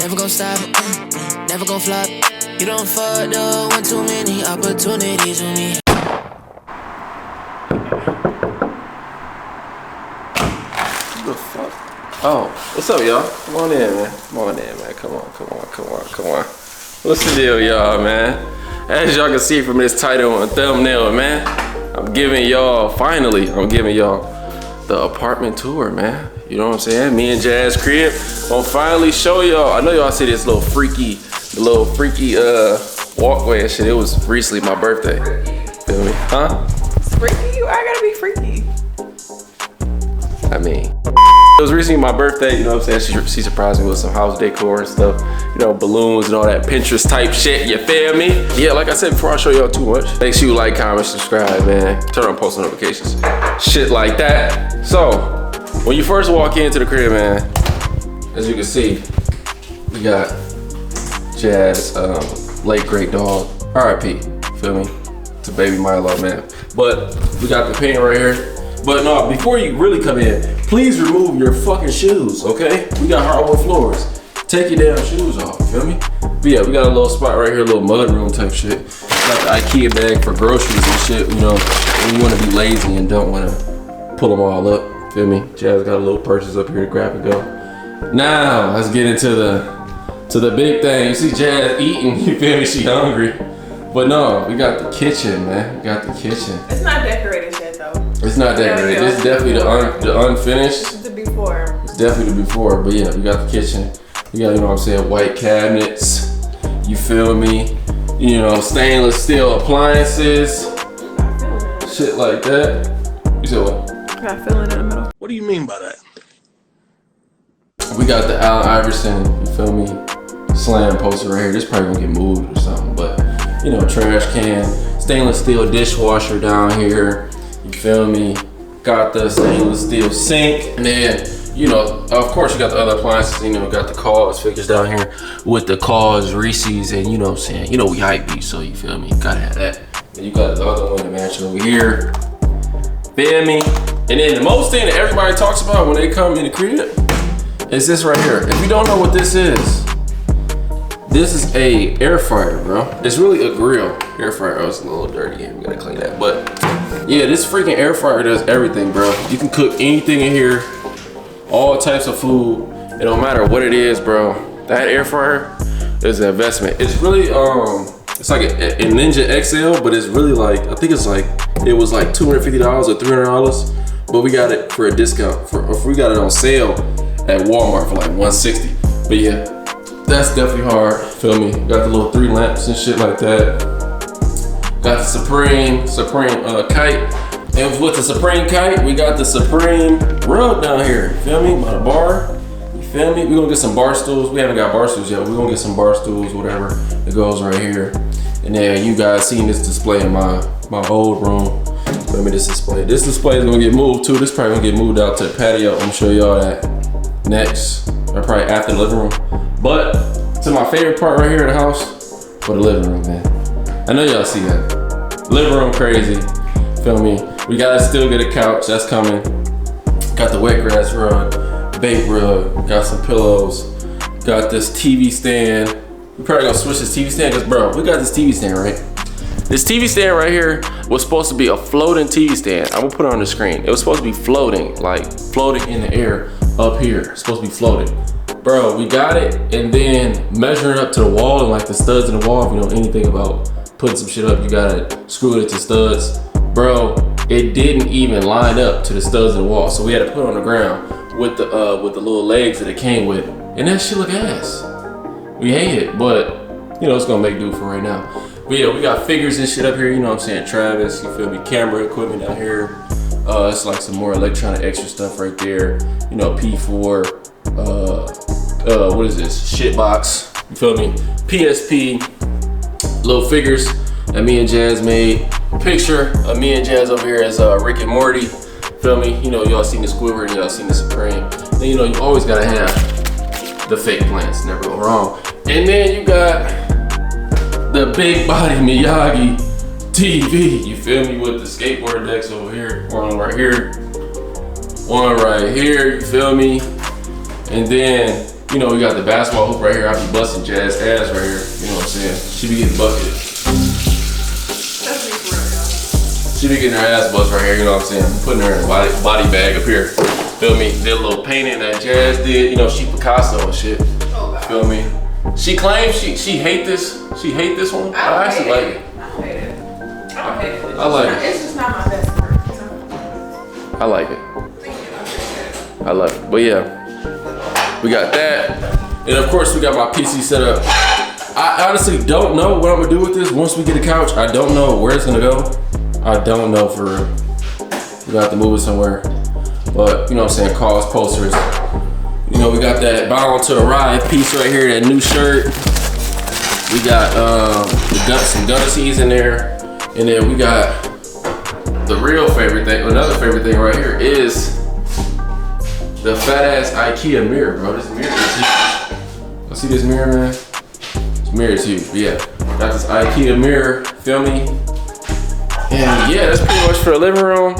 Never gon' stop, never gon' flop. You don't fuck though, want too many opportunities with me. What the fuck? Oh, what's up, y'all? Come on in, man. Come on in, man. Come on. What's the deal, y'all, man? As y'all can see from this title and thumbnail, man, I'm giving y'all the apartment tour, man. You know what I'm saying? Me and Jazz crib gonna finally show y'all. I know y'all see this little freaky walkway and shit. It was recently my birthday. Feel me? Huh? It's freaky? I gotta be freaky. I mean, it was recently my birthday, you know what I'm saying? She surprised me with some house decor and stuff, you know, balloons and all that Pinterest type shit, you feel me? Yeah, like I said before I show y'all too much, make sure you like, comment, subscribe, man. Turn on post notifications, shit like that. So, when you first walk into the crib, man, as you can see, we got Jazz, late great dog, R.I.P., feel me? It's a baby Milo, man. But we got the paint right here. But no, before you really come in, please remove your fucking shoes, okay? We got hardwood floors. Take your damn shoes off, you feel me? But yeah, we got a little spot right here, a little mud room type shit. Got the IKEA bag for groceries and shit, you know, when you wanna be lazy and don't wanna pull them all up, feel me? Jazz got a little purses up here to grab and go. Now, let's get into the big thing. You see Jazz eating, you feel me? She hungry. But no, we got the kitchen, man. We got the kitchen. It's not decorated yet, though. It's not decorated. It's definitely the unfinished. It's the before. It's definitely the before. But yeah, we got the kitchen. We got, you know what I'm saying, white cabinets. You feel me? You know, stainless steel appliances. Shit like that. You said what? I got feeling in the middle. What do you mean by that? We got the Allen Iverson, you feel me, slam poster right here. This probably gonna get moved or something, but you know, trash can, stainless steel dishwasher down here. You feel me? Got the stainless steel sink. And then, you know, of course you got the other appliances, you know, got the Cause figures down here with the Cause, Reese's, and you know what I'm saying? You know, we hype beast, so you feel me? You gotta have that. And you got the other one, the mansion over here. Feel me? And then the most thing that everybody talks about when they come in the crib is this right here. If you don't know what this is a air fryer, bro. It's really a grill. Air fryer, oh, it's a little dirty here. We gotta clean that. But yeah, this freaking air fryer does everything, bro. You can cook anything in here, all types of food. It don't matter what it is, bro. That air fryer is an investment. It's really, it's like a Ninja XL, but it's really like, I think it's like, it was like $250 or $300, but we got it for a discount. We got it on sale at Walmart for like $160. But yeah, that's definitely hard, feel me? Got the little 3 lamps and shit like that. Got the Supreme kite. And with the Supreme kite, we got the Supreme rug down here, feel me? By the bar, you feel me? We're gonna get some bar stools. We haven't got bar stools yet. We're gonna get some bar stools, whatever. It goes right here. And then you guys seen this display in my old room. Feel me, this display is gonna get moved too. This probably gonna get moved out to the patio. I'm gonna show y'all that next, or probably after the living room. But to my favorite part right here in the house, for the living room, man. I know y'all see that. Living room crazy, feel me? We gotta still get a couch, that's coming. Got the wet grass rug, bait rug, got some pillows, got this TV stand. We probably gonna switch this TV stand, cause bro, we got this TV stand, right? This TV stand right here was supposed to be a floating TV stand. I'm gonna put it on the screen. It was supposed to be floating, like floating in the air up here. It's supposed to be floating. Bro, we got it, and then measuring up to the wall and like the studs in the wall, if you know anything about putting some shit up, you gotta screw it to studs. Bro, it didn't even line up to the studs in the wall, so we had to put it on the ground with the little legs that it came with, and that shit look ass. We hate it, but you know, it's gonna make do for right now. But yeah, we got figures and shit up here, you know what I'm saying? Travis, you feel me? Camera equipment down here. It's like some more electronic extra stuff right there. You know, P4, what is this? Shitbox, you feel me? PSP, little figures that me and Jazz made. Picture of me and Jazz over here as Rick and Morty, feel me? You know, y'all seen the Squidward and y'all seen the Supreme. Then you know, you always gotta have the fake plants, never go wrong. And then you got the big body Miyagi TV, you feel me, with the skateboard decks over here, one right here, you feel me? And then You know, we got the basketball hoop right here. I be busting Jazz ass right here. You know what I'm saying? She be getting bucketed. That's me for real, y'all. She be getting her ass bust right here. You know what I'm saying? Putting her in a body bag up here. Feel me? Did a little painting that Jazz did. You know, she Picasso and shit. Oh, God. Feel me? She claims she hate this. She hate this one. I actually like it. I don't hate it. I don't hate it. I like it. It's just not my best work. I like it. Thank you. I appreciate it. I love it. But yeah, we got that. And of course, we got my PC set up. I honestly don't know what I'm gonna do with this once we get a couch. I don't know where it's gonna go. I don't know for real. We got to move it somewhere. But you know what I'm saying, cause posters. You know, we got that Bound to Arrive piece right here, that new shirt. We got some Gunsies in there. And then we got the real favorite thing, another favorite thing right here is the fat ass IKEA mirror, bro. This mirror is huge. You see this mirror, man? This mirror is huge. But yeah, got this IKEA mirror, feel me? And yeah, that's pretty much for the living room.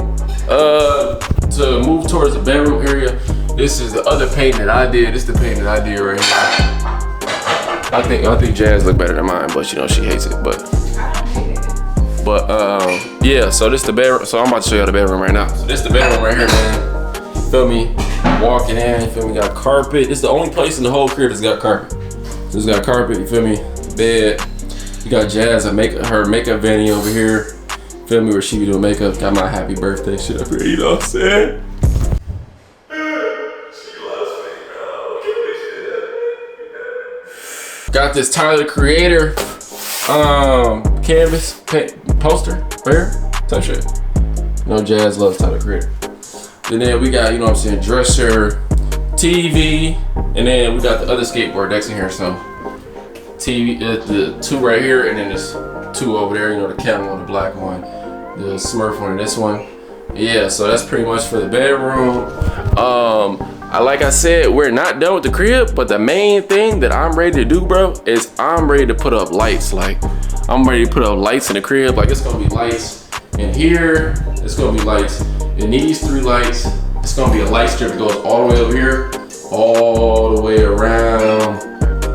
To move towards the bedroom area, this is the other painting that I did. This is the painting that I did right here. I think Jazz look better than mine, but you know, she hates it, but yeah, so this the bedroom. So I'm about to show you the bedroom right now. So this the bedroom right here, man. Feel me? Walking in, you feel me? Got carpet. It's the only place in the whole crib that's got carpet. So it's got carpet, you feel me? Bed. You got Jazz, her makeup vanity over here. Feel me? Where she be doing makeup. Got my happy birthday shit up here, you know what I'm saying? Got this Tyler the Creator canvas poster right here, type shit. You know, Jazz loves Tyler the Creator. And then we got, you know what I'm saying, dresser, TV, and then we got the other skateboard decks in here. So TV, the two right here, and then there's two over there. You know, the cat one, the black one, the Smurf one, and this one. Yeah, so that's pretty much for the bedroom. Like I said, we're not done with the crib, but the main thing that I'm ready to do, bro, is I'm ready to put up lights. Like, I'm ready to put up lights in the crib. Like, it's gonna be lights in here. It's gonna be lights in these three lights. It's gonna be a light strip that goes all the way over here, all the way around,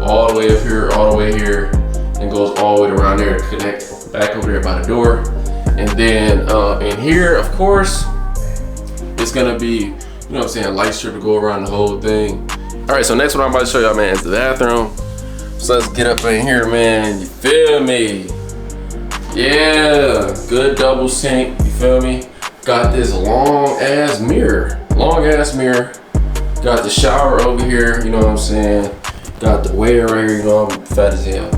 all the way up here, all the way here, and goes all the way around there to connect back over there by the door. And then in here, of course, it's gonna be, you know what I'm saying, a light strip to go around the whole thing. All right, so next one I'm about to show y'all, man, is the bathroom. So let's get up in here, man, you feel me? Yeah, good double sink, you feel me? Got this long ass mirror. Got the shower over here, you know what I'm saying? Got the waiter right here, you know, I'm fat as hell.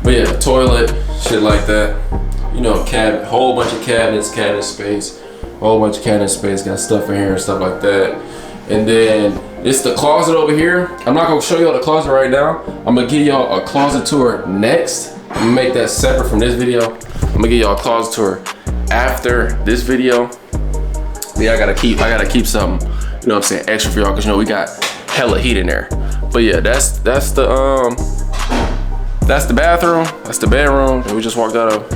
But yeah, toilet, shit like that. You know, cabinet, whole bunch of cabinets, cabinet space. Whole bunch of cabinet space, got stuff in here and stuff like that. And then it's the closet over here. I'm not gonna show y'all the closet right now. I'm gonna give y'all a closet tour next. I'm gonna make that separate from this video. I'm gonna give y'all a closet tour after this video. But yeah, I gotta keep something, you know what I'm saying, extra for y'all, cause you know we got hella heat in there. But yeah, that's the bathroom, that's the bedroom that we just walked out of.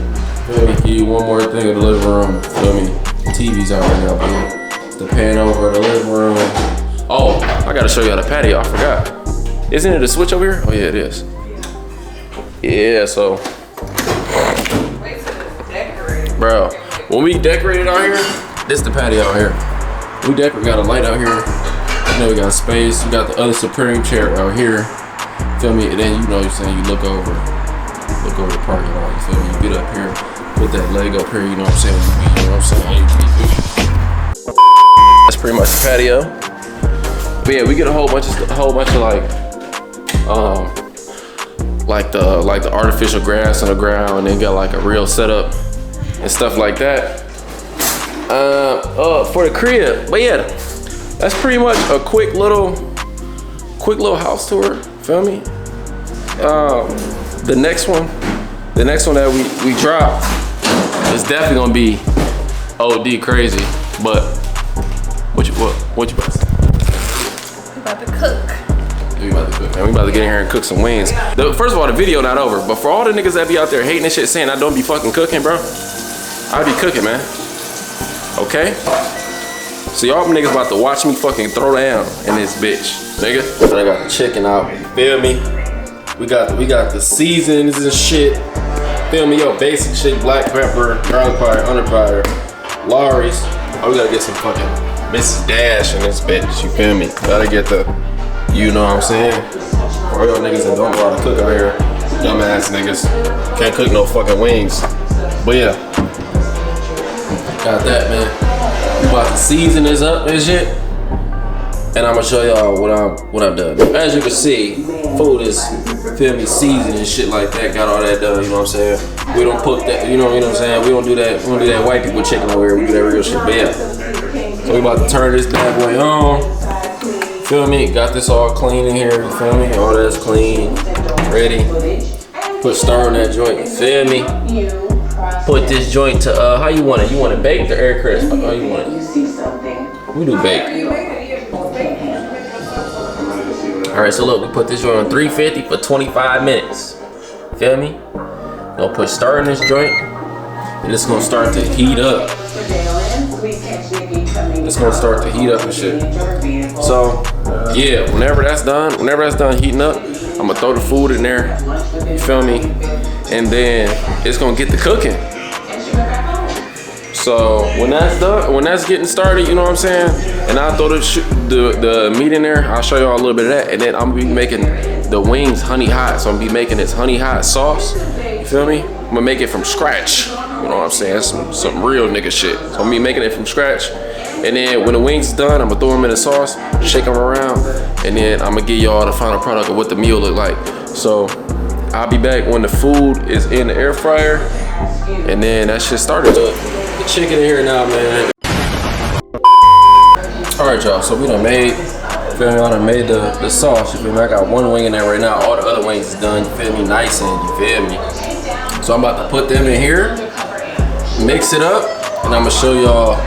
Let me give you one more thing in the living room. Feel me? The TV's out right now, man. It's the pan over the living room. Oh, I gotta show y'all the patio, I forgot. Isn't it a switch over here? Oh yeah, it is. Yeah, so. Wait till it's decorated. Bro, when we decorated out here, this is the patio out here. We got a light out here. You know, we got space. We got the other Supreme chair out here. Feel me? And then, you know what I'm saying, you look over the parking lot. You feel me? You get up here, put that leg up here, you know what I'm saying? You know what I'm saying? That's pretty much the patio. But yeah, we get a whole bunch of like the artificial grass on the ground, and then got like a real setup and stuff like that. For the crib. But yeah, that's pretty much a quick little house tour. Feel me? The next one that we drop is definitely gonna be OD crazy. But what you about to say? We about to cook. We about to cook, man. We about to get in here and cook some wings. First of all, the video not over, but for all the niggas that be out there hating this shit, saying I don't be fucking cooking, bro, I be cooking, man. Okay? So y'all niggas about to watch me fucking throw down in this bitch, nigga. And I got the chicken out, you feel me? We got the seasons and shit. Feel me, yo, basic shit, black pepper, garlic powder, onion powder, Lawry's. Oh, we gotta get some fucking Mrs. Dash in this bitch, you feel me? Gotta get the, you know what I'm saying? All y'all niggas that don't know how to cook out here, dumbass niggas, can't cook no fucking wings. But yeah, got that, man. We about to season this up and shit. And I'm gonna show y'all what I've done. As you can see, food is, feel me, seasoned and shit like that. Got all that done, you know what I'm saying? We don't put that, you know what I'm saying? We don't do that white people chicken over here. We do that real shit. But yeah. So we about to turn this bad boy on. Feel me? Got this all clean in here, you feel me? All that's clean, ready. Put star on that joint, you feel me? Put this joint to, how you want it? You want it baked or air crisp? How you want it? We do baked. All right, so look, we put this joint on 350 for 25 minutes. Feel me? Gonna put star in this joint, and it's gonna start to heat up. It's gonna start to heat up and shit. So, yeah, whenever that's done heating up, I'm gonna throw the food in there. You feel me? And then it's gonna get to cooking. So when that's done, when that's getting started, you know what I'm saying? And I'll throw the meat in there. I'll show y'all a little bit of that. And then I'm gonna be making the wings honey hot. So I'm gonna be making this honey hot sauce. You feel me? I'm gonna make it from scratch. You know what I'm saying? Some real nigga shit. So I'm gonna be making it from scratch. And then when the wings is done, I'm gonna throw them in the sauce, shake them around, and then I'm gonna give y'all the final product of what the meal look like. So I'll be back when the food is in the air fryer, and then that shit started. The chicken in here now, man. All right, y'all, so we done made, feel me, I done made the sauce, you feel me? I got one wing in there right now, all the other wings is done, you feel me, nice and, you feel me? So I'm about to put them in here, mix it up, and I'm gonna show y'all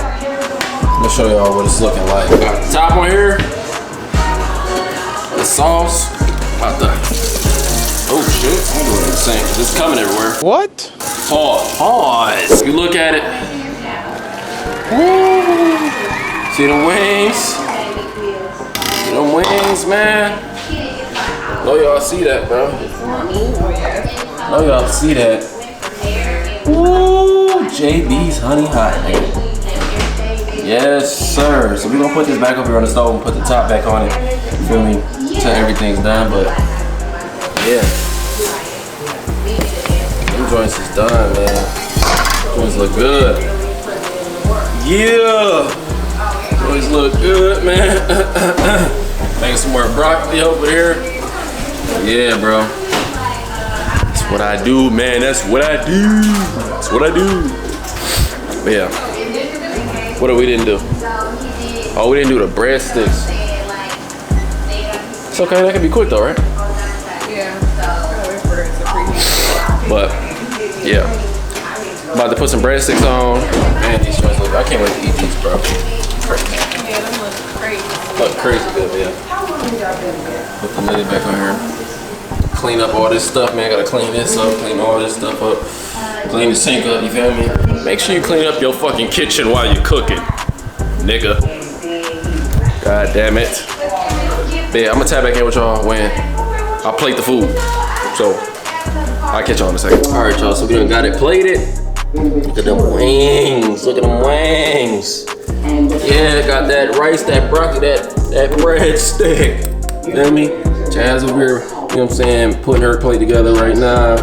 what it's looking like. Got the top on here, the sauce, about the, oh shit, I'm doing the same, cause it's coming everywhere. What? Pause. You look at it. Woo. See them wings? See them wings, man? Know y'all see that, bro. Know y'all see that. Woo. JB's Honey Hot, nigga. Yes, sir. So we're gonna put this back up here on the stove and put the top back on it. You feel me? Until everything's done, but yeah. Them joints is done, man. Joints look good. Yeah. Joints look good, man. Making some more broccoli over here. Yeah, bro. That's what I do, man. That's what I do. That's what I do. But yeah. What we didn't do? Oh, we didn't do the breadsticks. It's okay, that can be quick though, right? Yeah. But yeah, about to put some breadsticks on. Man, these joints look, I can't wait to eat these, bro. Crazy. Yeah, them look crazy. Look crazy good, yeah. Put the lid back on here. Clean up all this stuff, man. Gotta clean this up, clean all this stuff up. Clean the sink up, you feel me? Make sure you clean up your fucking kitchen while you're cooking, nigga. God damn it. But yeah, I'm gonna tap back in with y'all when I plate the food. So, I'll catch y'all in a second. All right, y'all, so we done got it plated. Look at them wings, look at them wings. Yeah, got that rice, that broccoli, that breadstick. You feel me? Jazz over here, you know what I'm saying, putting her plate together right now.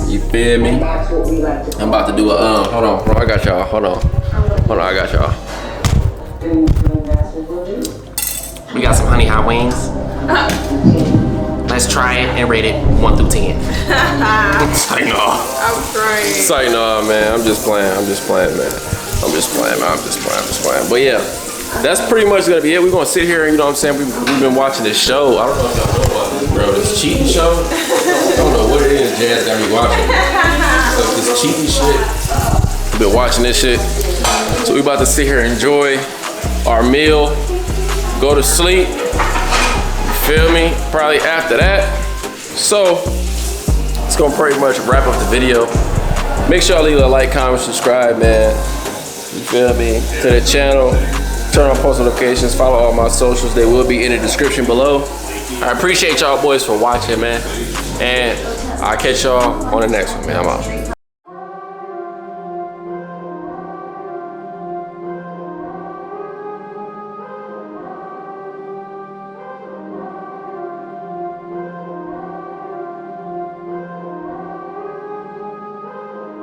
You feel me? I'm about to do a, hold on, I got y'all, hold on, I got y'all. We got some honey hot wings. Let's try it and rate it 1 through 10. It's like, no. I'm trying. It's like, no, man, I'm just playing, man. I'm just playing. But yeah, that's pretty much gonna be it. We're gonna sit here and, you know what I'm saying, we've been watching this show. I don't know if y'all know about this, bro, this cheating show. I don't know what it is Jazz got me watching. So this cheating shit. We've been watching this shit. So we about to sit here and enjoy our meal, go to sleep, you feel me? Probably after that. So, it's gonna pretty much wrap up the video. Make sure y'all leave a like, comment, subscribe, man. You feel me? To the channel. Turn on post notifications. Follow all my socials. They will be in the description below. I appreciate y'all boys for watching, man. And I'll catch y'all on the next one, man. I'm out.